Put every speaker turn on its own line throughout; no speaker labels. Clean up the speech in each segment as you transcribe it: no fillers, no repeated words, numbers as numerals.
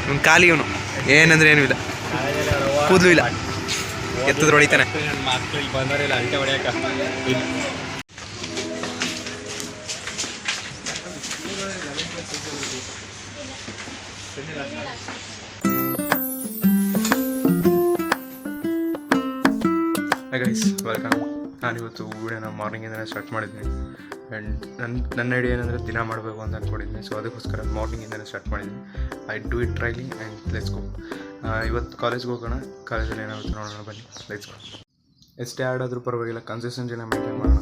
ಇವ್ನು ಖಾಲಿ ಇವನು ಏನಂದ್ರೆ ಏನೂ ಇಲ್ಲ, ಕೂದಲು ಇಲ್ಲ, ಎತ್ತದ್ರೆ ಹೊಡಿತಾನೆ.
ಬಂದವರೆಲ್ಲ ಅಲ್ಟೆ ಹೊಡೆಯಕ
ಹಾಯ್ ಗೈಸ್, ವೆಲ್ಕಮ್. ನಾನಿವತ್ತು ವೀಡಿಯೋನ ಮಾರ್ನಿಂಗಿಂದನೇ ಸ್ಟಾರ್ಟ್ ಮಾಡಿದ್ದೀನಿ. ಆ್ಯಂಡ್ ನನ್ನ ಐಡಿಯಾ ಏನಂದರೆ ದಿನ ಮಾಡಬೇಕು ಅಂತ ಅಂದ್ಕೊಂಡಿದ್ದೀನಿ. ಸೊ ಅದಕ್ಕೋಸ್ಕರ ಮಾರ್ನಿಂಗಿಂದನೇ ಸ್ಟಾರ್ಟ್ ಮಾಡಿದ್ದೀನಿ. I do it truly and let's go. ಇವತ್ತು ಕಾಲೇಜ್ಗೆ ಹೋಗೋಣ. ಕಾಲೇಜಲ್ಲಿ ಏನಾಗುತ್ತೆ ನೋಡೋಣ, ಬನ್ನಿ ಲೆಟ್ಸ್ ಗೋ. ಎಷ್ಟೇ ಆಡೋದ್ರೂ ಪರವಾಗಿಲ್ಲ, ಕನ್ಸಿಸ್ಟೆನ್ಸಿನ ಮೇಂಟೈನ್ ಮಾಡೋಣ.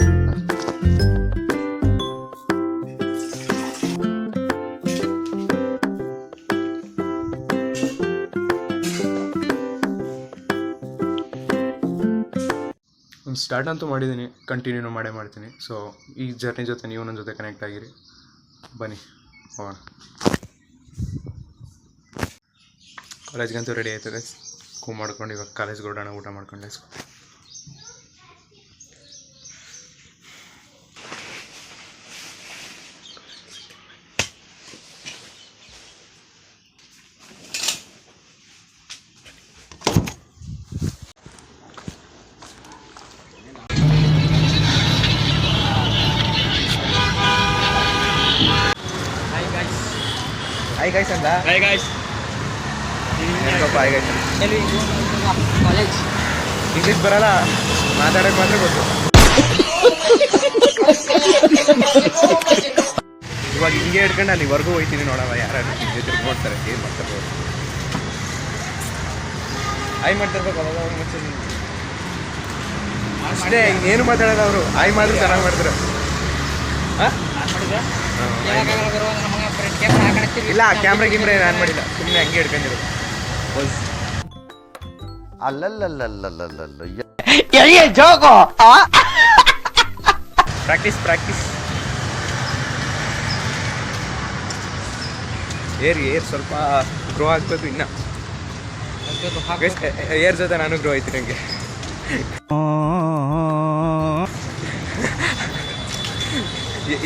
ಸ್ಟಾರ್ಟ್ ಅಂತೂ ಮಾಡಿದ್ದೀನಿ, ಕಂಟಿನ್ಯೂನು ಮಾಡೇ ಮಾಡ್ತೀನಿ. ಸೊ ಈ ಜರ್ನಿ ಜೊತೆ ನೀವು ನನ್ನ ಜೊತೆ ಕನೆಕ್ಟ್ ಆಗಿರಿ, ಬನ್ನಿ ಹೋಗೋಣ. ಕಾಲೇಜ್ಗಂತೂ ರೆಡಿ ಆಯ್ತದೆ. ಮಾಡ್ಕೊಂಡು ಇವಾಗ ಕಾಲೇಜ್ಗೆ ಹೊರಡೋಣ, ಊಟ ಮಾಡ್ಕೊಂಡು. ಹಾಯ್ ಗೈಸ್ ಅಂತ.
Hi guys.
Hi guys.
College
English ಬರಲ್ಲ, ಮಾತಾಡೋಕೆ ಮಾತ್ರ ಗೊತ್ತು. ಇವಾಗ ಹಿಂಗೆ ಹಿಡ್ಕೊಂಡು ಅಲ್ಲಿವರೆಗೂ ಹೋಗ್ತೀನಿ, ನೋಡವ ಯಾರು ಹಿಂಗೆ ತಿರ್ಕೊಡ್ತಾರೆ, ಏನು ಮಾಡ್ತಾರೆ. ಆಯ್ ಮಾಡ್ತಿರ್ಬೇಕು ಅವಾಗ ಅವ್ರು ಮುಂಚೆ ಅಷ್ಟೇ, ಇನ್ನೇನು ಮಾತಾಡೋದು ಅವರು. ಆಯ್ ಮಾಡಿದ್ರು ಚೆನ್ನಾಗಿ ಮಾಡ್ತಾರೆ. ಇಲ್ಲ, ಕ್ಯಾಮ್ರಾ ಗಿಮ್ರಾ ಏನು ಆನ್ ಮಾಡಿಲ್ಲ, ಸುಮ್ಮನೆ ಹಂಗೆ ಹಿಡ್ಕೊಂಡಿರೋದು. ಪ್ರಾಕ್ಟೀಸ್. ಏರ್ ಸ್ವಲ್ಪ ಗ್ರೋ ಆಗ್ಬೇಕು ಇನ್ನು. ಏರ್ ಜೊತೆ ನಾನು ಗ್ರೋ ಆಯ್ತೀನಿ ಹಂಗೆ.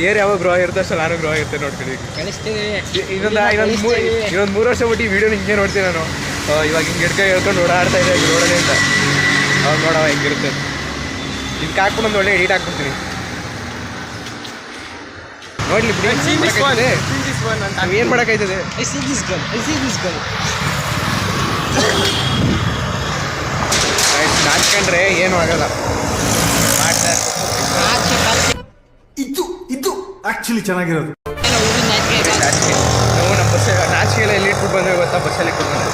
ಏರ್ ಯಾವಾಗ ಗ್ರೋ ಆಗಿರುತ್ತೆ ಅಷ್ಟು ನಾನು ಗ್ರೋ ಆಗಿರುತ್ತೆ, ನೋಡ್ತೀನಿ. ಇನ್ನೊಂದು 3 ವರ್ಷ ಬಿಟ್ಟು ಈ ವಿಡಿಯೋ ಹಿಂಗೆ ನೋಡ್ತೀನಿ ನಾನು. ಇವಾಗ ಹಿಂಗೆ ಹೇಳ್ಕೊಂಡು ಓಡಾಡ್ತಾ ಇದೆ ರೋಡಲ್ಲಿ ಅಂತ. ಅವಾಗ ನೋಡವ ಹೆಂಗಿರುತ್ತೆ. ಇದಕ್ಕೆ ಹಾಕ್ಬಿಟ್ಟು ಒಂದು ಒಳ್ಳೆ ಎಡಿಟ್ ಹಾಕ್ಬಿಡ್ತೀನಿ, ನೋಡ್ಲಿ ಬಿಡಿ. ಏನು ಮಾಡೋಕ್ಕಾಯ್ತದೆ? ನಾಚ್ಕೊಂಡ್ರೆ ಏನೂ ಆಗಲ್ಲ.
ಇದು ಆಕ್ಚುಲಿ ಚೆನ್ನಾಗಿರೋದು.
ನಾವು ನಮ್ಮ ನಾಚಿಕೆಲ್ಲ ಎಲ್ಲಿ ಇಟ್ಬಿಟ್ಟು ಬಂದ್ರೆ ಗೊತ್ತಾ? ಬಸ್ಸಲ್ಲಿ ಇಟ್ಬಿಟ್ಟು ಬಂದ್ರೆ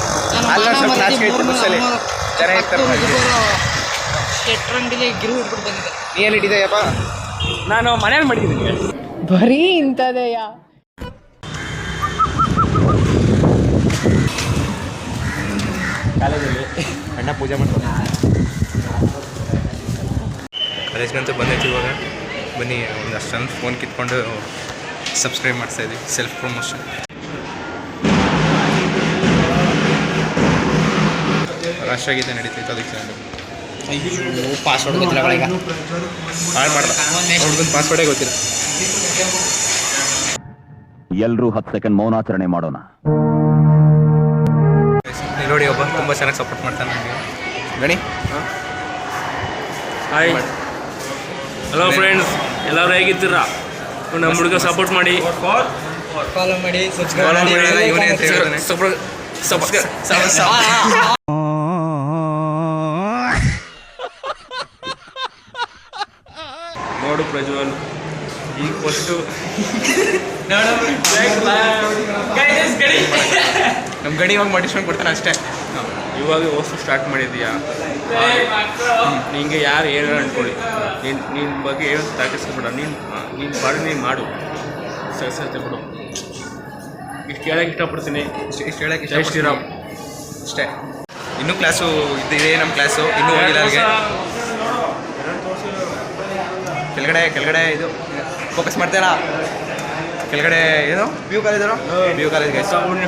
ಅಲ್ಲ, ಸ್ವಲ್ಪ ನಾಚಿಕೆ ಇತ್ತು ಬಸ್ಸಲ್ಲಿ. ಚೆನ್ನಾಗಿರ್ತಾರೆ. ನೀ ಎಲ್ಲಿ ಇಟ್ಟಿದೆಯಪ್ಪ?
ನಾನು ಮನೇಲಿ ಮಾಡಿದ್ದೀನಿ.
ಬರೀ ಇಂಥದೆಯಾ?
ಕಾಲೇಜಲ್ಲಿ
ಅಣ್ಣ ಪೂಜೆ ಮಾಡ್ಕೊಂಡು ಕಾಲೇಜ್ಗಂತೂ ಬಂದೈತಿ. ಇವಾಗ ಬನ್ನಿ, ಒಂದು ಅಷ್ಟೊಂದು ಫೋನ್ ಕಿತ್ಕೊಂಡು ಸಬ್ಸ್ಕ್ರೈಬ್ ಮಾಡ್ತಾಯಿದ್ವಿ, ಸೆಲ್ಫ್ ಪ್ರಮೋಷನ್. ರಾಷ್ಟ್ರಗೀತೆ ನಡೀತೈತೆ, ಅದಕ್ಕೆ
ಪಾಸ್ವರ್ಡ್ ಗೊತ್ತಿಲ್ಲ.
ಹಾಳು ಮಾಡಲ್ಲ, ಅವ್ರಿಗೊಂದು ಪಾಸ್ವರ್ಡೇ ಗೊತ್ತಿಲ್ಲ.
ಎಲ್ಲರೂ 10 ಸೆಕೆಂಡ್ ಮೌನಾಚರಣೆ ಮಾಡೋಣ.
ನೋಡಿ, ಒಬ್ಬ ತುಂಬ ಚೆನ್ನಾಗಿ ಸಪೋರ್ಟ್ ಮಾಡ್ತಾನೆ ನನಗೆ. ಗಣಿ,
ಹಾಯ್, ಹಲೋ ಫ್ರೆಂಡ್ಸ್, ಎಲ್ಲರೂ ಹೇಗಿದ್ದೀರಾ? ನಮ್ಮ ಹುಡುಗ ಸಪೋರ್ಟ್ ಮಾಡಿ,
ಫಾಲೋ ಮಾಡಿ,
ಇವನೇ ಅಂತ ಹೇಳಿದಾನೆ.
ನೋಡು ಪ್ರಜ್ವಲ್, ಈಗ ಫಸ್ಟು
ನಮ್ಮ ಗಣಿ ಇವಾಗ ಮಾಡಿಸ್ಕೊಂಡು ಕೊಡ್ತಾನೆ ಅಷ್ಟೇ.
ಇವಾಗ ಹೊಸ ಸ್ಟಾರ್ಟ್ ಮಾಡಿದ್ದೀಯಾ? ನಿಂಗೆ ಯಾರು ಏನು ಅಂದ್ಕೊಳ್ಳಿ, ನಿನ್ನ ಬಗ್ಗೆ ಏನು ತಾಕಿಸ್ಕೊಬೇಡ. ನೀನು ಬಾಡಿ ನೀನು ಮಾಡು, ಸಕ್ಸಸ್ ಬಿಡು. ಇಷ್ಟು ಹೇಳಕ್ಕೆ ಇಷ್ಟಪಡ್ತೀನಿ.
ಇಷ್ಟು ಹೇಳಕ್ಕೆ
ಜೈ ಶ್ರೀರಾಮ್
ಅಷ್ಟೇ. ಇನ್ನೂ ಕ್ಲಾಸು ಇದೆ, ನಮ್ಮ ಕ್ಲಾಸು ಇನ್ನೂ ಹೋಗಿಲ್ಲ. ಅವ್ರಿಗೆ ಕೆಳಗಡೆ ಇದು ಫೋಕಸ್ ಮಾಡ್ತಾಯಿಲ್ಲ. ಕೆಳಗಡೆ ಏನು ಪಿ ಯು ಕಾಲೇಜ್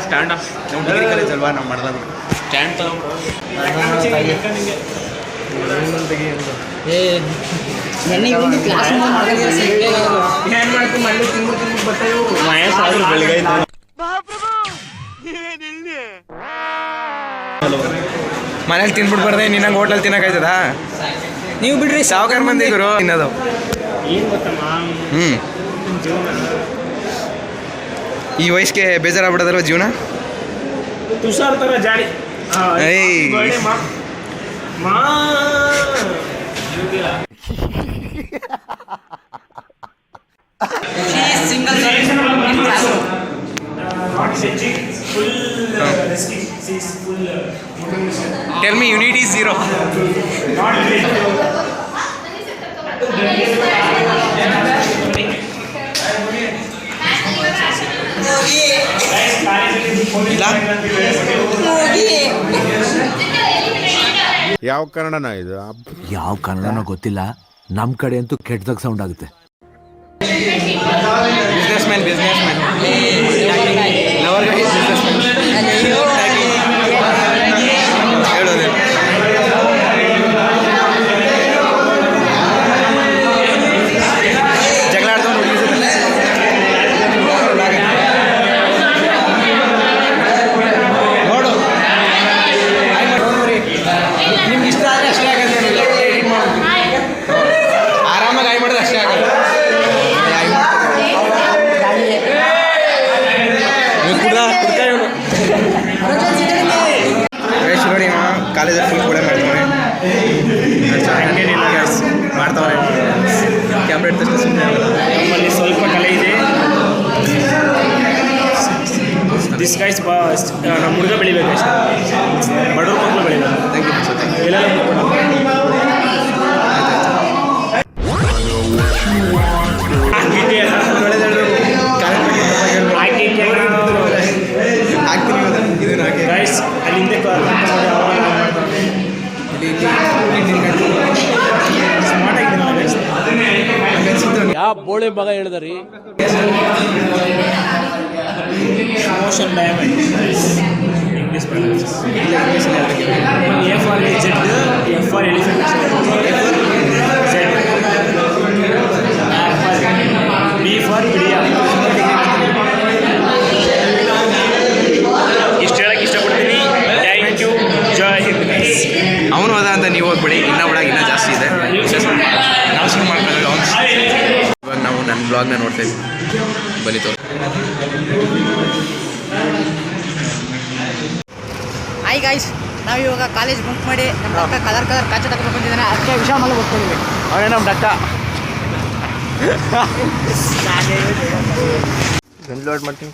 ಸ್ಟ್ಯಾಂಡ್
ನಾವು ಡಿಗ್ರಿ ಕಾಲೇಜ್ ಅಲ್ವಾ, ನಾವು ಮಾಡಲ್ಲ
ಸ್ಟ್ಯಾಂಡ್ ತಗೊಂಡು
ಮನೇಲಿ ತಿನ್ಬಿಡ್ಬಾರ್ದೆ ನಿನ್ನಂಗೆ ಹೋಟ್ಲಲ್ಲಿ ತಿನ್ನಕಾಯ್ತದ?
ನೀವು ಬಿಡ್ರಿ
ಸಾವುಕಾರ ಮಂದಿ ಗುರು ತಿನ್ನೋದು.
ಏನು ಗೊತ್ತಮ್ಮ
ಈ ವಯಸ್ಸಿಗೆ ಬೇಜಾರಾಗ್ಬಿಡೋದಲ್ವ ಜೀವನ.
ತುಷಾರ್ ಥರ ಜಾಡಿ
ಏಯ್. Tell me unity is 0.
ಯಾವ ಕನ್ನಡನ ಇದು?
ಯಾವ ಕನ್ನಡನೋ ಗೊತ್ತಿಲ್ಲ, ನಮ್ಮ ಕಡೆ ಅಂತೂ ಕೆಟ್ಟದಾಗ ಸೌಂಡ್ ಆಗುತ್ತೆ.
Businessman. Lover guy is businessman. ಹೇಳೋದೇ ಜಗಳ ಆಡ್ಕೊಂಡು ನೋಡು. ನಿಮ್ಗೆ ಇಷ್ಟ ಆದರೆ ಅಷ್ಟೇ ಆಗೋದು. ಆರಾಮಾಗಿ ಆಯ್ ಮಾಡೋದು ಅಷ್ಟೇ ಆಗೋದು. ನೋಡಿ ಕಾಲೇಜಲ್ಲಿ ಫುಲ್ ಕೂಡ ಮಾಡ್ತಾವ್ರೆ ಕ್ಯಾಮ್ರಾ ಇಡ್ತಷ್ಟು ಸುಮ್ಮನೆ
ನಮ್ಮಲ್ಲಿ ಸ್ವಲ್ಪ ಕಲೆ ಇದೆ. ದಿಸ್ ಗೈಸ್ ನಮ್ಮ ಹುಡುಗ ಬೆಳಿಬೇಕು ಅಷ್ಟೇ, ಬಡವ್ರ ಮಕ್ಕಳು ಬೆಳಿಬೇಕು.
Thank you sir. Thank you.
ಎಲ್ಲ ಗೈಸ್ ಅಲ್ಲಿಂದ
ಯಾವ ಬೋಳೆ ಮಗ ಹೇಳಿದ್ರಿ?
Motion diamond English A for Z, F for elephant, B for ಬಿಡಿಯಾ. ಇಷ್ಟು ಹೇಳಕ್ಕೆ ಇಷ್ಟಪಡ್ತೀನಿ. Thank you. ಜೈ ಹಿಂದ್.
ಅವನು ಅದ ಅಂತ ನೀವು ಹೋಗ್ಬಿಡಿ, ಇನ್ನೂ ಒಳಗೆ ಇನ್ನೂ ಜಾಸ್ತಿ ಇದೆ. ನಾವು ಶುರು ಮಾಡ್ಕೊಂಡು ಇವಾಗ ನಾವು ನನ್ನ ಬ್ಲಾಗ್ನ ನೋಡ್ತಾ ಇದ್ವಿ. ಬನ್ನಿ ತೋರ್.
ಹಾಯ್ ಗಾಯ್ಸ್, ನಾವು ಇವಾಗ ಕಾಲೇಜ್ ಬಂಕ್ ಮಾಡಿ ನಮ್ಮ ಅಕ್ಕ ಕಲರ್ ಕಾಚ ತಗೊಂಡು ಬಂದಿದ್ದಾನೆ. ಅದಕ್ಕೆ ವಿಶಾಲ್ ಮಲ್ಲ ಹೋಗ್ತಿದ್ದೀವಿ.
ಅವನೇ ನಮ್ಮ ಅಕ್ಕ.
ಲೋಡ್ ಮಾಡ್ತೀನಿ.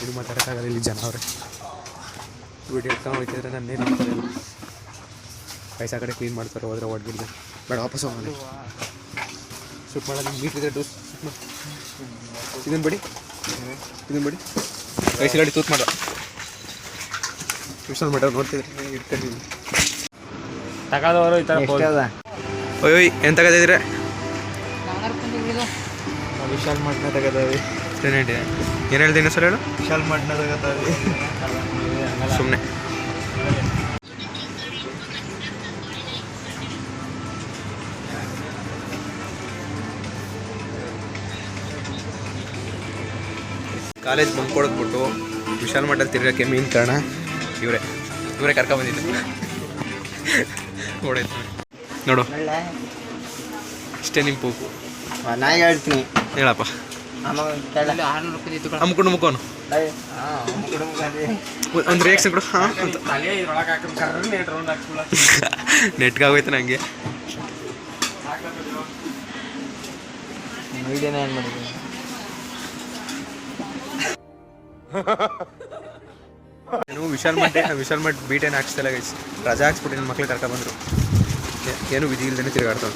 ಇದು ಮಾತಾಡೋಕ್ಕಾಗಲ್ಲ, ಇಲ್ಲಿ ಜನ ಅವ್ರೆ. ವಿಡಿಯೋ ಎತ್ಕೊಂಡು ಹೋಗ್ತಿದ್ರೆ ನನ್ನೇ ನೋಡ್ತಾರೆ. ಪೈಸಾ ಕಡೆ ಕ್ಲೀನ್ ಮಾಡ್ತಾರೆ, ಹೋದ್ರೆ ಹೊಡ್ಬಿಡ್ದೆ. ಬೇಡ ವಾಪಸ್ ಹೋಗೋಣ. ಶೂಟ್ ಮಾಡೋದು ಮೀಟ್ ಇದೆ. ಇದನ್ನು ಬಿಡಿ, ಕೈಸಿ ಗಾಡಿ ತೂತ್ ಮಾಡೋ. ಟ್ಯೂಷನ್ ಮಾಡೋ ನೋಡ್ತಿದ್ರೆ ಇಟ್ಕೊಂಡಿದ್ದೀನಿ.
ತಗೋದವರು ಈ ಥರ
ಓಯ್ ಏನು ತಗೋದಿದ್ರೆ?
ವಿಶಾಲ್ ಮಟ್ನ ತಗೋತಾವೆ.
ಏನು ಹೇಳ್ತೀನಿ ಸರ್ ಹೇಳು?
ವಿಶಾಲ್ ಮಟ್ನ ತಗೋತಾವೆ.
ಸುಮ್ಮನೆ ಕಾಲೇಜ್ ಬಂಕ್ ಕೊಡೋದ್ಬಿಟ್ಟು ವಿಶಾಲ್ ಮಠಲ್ಲಿ ತಿರ್ಗಕ್ಕೆ ಮೇನ್ ಕಾರಣ ಇವರೇ ಕರ್ಕೊಂಬಂದಿದ್ದು. ಓಡಾಯ್ತು ನೋಡು, ಇಷ್ಟೇ ನಿಮ್ಮ ಪೂಕು.
ನಾಯಿ ಹೇಳ್ತೀನಿ
ಹೇಳಪ್ಪ. ಅಮ್ಕೊಂಡು ಮುಕ್ಕೋನು ಒಂದು ರಿಯಾಕ್ಷನ್ ಕೊಡು. ಹಾಂ ಅಂತ ನೆಟ್ಗಾಗೋಯ್ತು ನನಗೆ. ನಾನು ವಿಶಾಲ್ ಮಠ ಬೀಟ್ ಏನು ಹಾಕ್ಸ್ತಿಲ್ಲ ಗೈಸ್. ರಜಾ ಹಾಕ್ಸ್ಬಿಟ್ಟು ನನ್ನ ಮಕ್ಳು ಕರ್ಕೊಂಡ್ಬಂದರು. ಏನು ವಿಧಿ ಇಲ್ದೇ ತಿರುಗಾಡ್ತಾವೆ.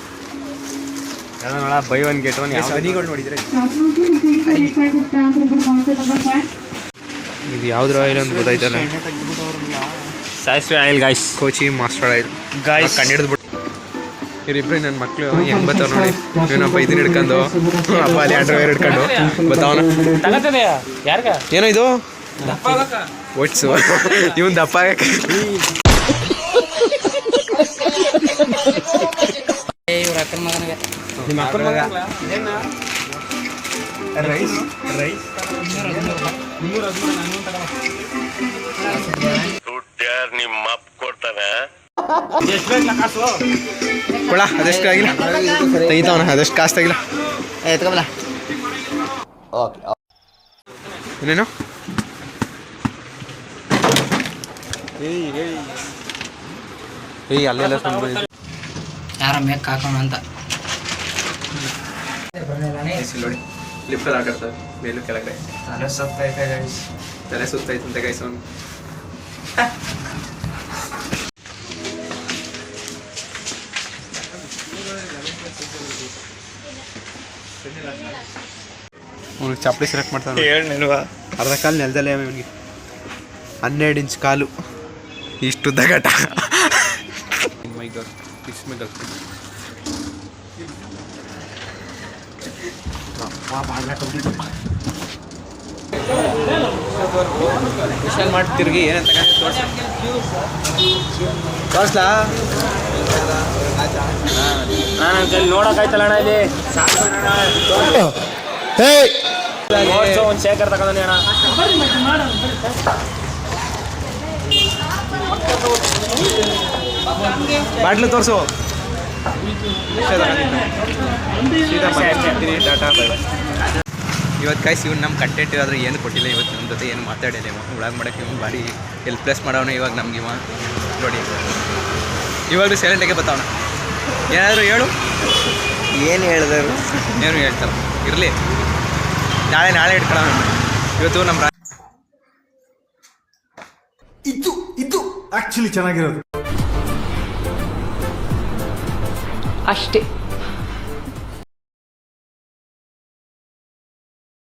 Buy one get one.
ಹನಿಗಳು ನೋಡಿದರೆ ಇದು ಯಾವ್ದ್ರ ಆಯಿಲ್ ಅಂತ ಗೊತ್ತಾಯ್ತಲ್ಲ.
ಸಾಸಿವೆ ಆಯಿಲ್ ಗಾಯ್ಸ್.
ಕೋಚಿ ಮಾಸ್ಟರ್ ಆಯಿಲ್
ಗಾಯ್ಸ್
ಕಂಡಿಡ್ದು ಬಿಟ್ಟು ಇವರಿಬ್ರು ನನ್ನ ಮಕ್ಳು ಹೆಂಗೆ ಬರ್ತಾವ ನೋಡಿ. ಇವನಪ್ಪ ಇದನ್ನ ಹಿಡ್ಕೊಂಡು, ಅಪ್ಪ ಅಲ್ಲಿ ಅಂಡರ್ವೇರ್ ಹಿಡ್ಕೊಂಡು ಬರ್ತಾವನ. ಏನೋ ಇದು ಒಟ್ಸು ಇವನ್ ದಪ್ಪ
ಇವ್ರ ಅಕ್ಕನ ಮಗನಿಗೆ
ನಿಮ್ಮ ಅಕ್ಕನ ರೈಸ್ ರೈಸ್ ಕೊಡ ಅದೆಷ್ಟು ಆಗಿಲ್ಲ ತೆಗಿತಾವನ ಅದೆಷ್ಟು ಕಾಸು ತೆಗಿಲ್ಲ
ಎತ್ಕೊಬಲ್ಲ.
ಇನ್ನೇನು ಏಯ್ ಅಲ್ಲೆಲ್ಲ ಸುಮ್ಮನೆ
ಯಾರ ಮೇಕ್ ಹಾಕೋಣ ಅಂತ
ನೋಡಿ ಲಿಫ್ಟಲ್ಲಿ ಆಟಾಡ್ತಾರೆ ಮೇಲೂ ಕೆಳಗಡೆ ತಲೆ ಸುತ್ತೈತೆ ಗೈಸ್ ಅವನು ಅವ್ನಿಗೆ ಚಪ್ಪಲಿ ಸೆಲೆಕ್ಟ್ ಮಾಡ್ತಾನೆ ಅರ್ಧ ಕಾಲು ನೆಲದಲ್ಲೇ ಅವನಿಗೆ 12 ಇಂಚ್ ಕಾಲು ಇಷ್ಟುದ್ದ ಘಟ ಮೈ girl it's my girl Vishal ಮಾಡಿ ತಿರುಗಿ ಏನಂತ ತೋರಿಸ್ಲಾ
ನಾನು ಕೈಲಿ ನೋಡೋಕ್ಕಾಯ್ತಲ್ಲ ಅಣ್ಣ ಇಲ್ಲಿ ಒಂದು ಶೇಖರ್ ತಗೊಂಡಿ ಅಣ್ಣ.
ಬಾಟ್ಲು ತೋರಿಸು ಟಾಟಾ ಬೈ ಬೈ. ಇವತ್ತು ಕಾಯ್ಸಿ ಇವ್ನು ನಮ್ಮ ಕಂಟೆಂಟ್ ಇರೋದ್ರೆ ಏನು ಕೊಟ್ಟಿಲ್ಲ ಇವತ್ತು ನಮ್ಮ ಜೊತೆ ಏನು ಮಾತಾಡಿಲ್ಲ ಇವ ಒಳಗೆ ಮಾಡೋಕ್ಕೆ ಇವ್ನು ಭಾರಿ ಹೆಲ್ಪ್ಲೆಸ್ ಮಾಡೋನು ಇವಾಗ ನಮ್ಗೆ ಇವ ನೋಡಿ ಇವಾಗಲೂ ಸೈಲೆಂಟಾಗೆ ಬರ್ತಾವಣ ಏನಾದರೂ ಹೇಳು
ಏನು ಹೇಳಿದರು?
ಏನು ಹೇಳ್ತಾರೆ ಇರಲಿ ನಾಳೆ ಇಟ್ಕೊಳ್ಳೋಣ ಇವತ್ತು ನಮ್ಮ
ಇದು ಆಕ್ಚುಲಿ ಚೆನ್ನಾಗಿರೋದು
ಅಷ್ಟೇ.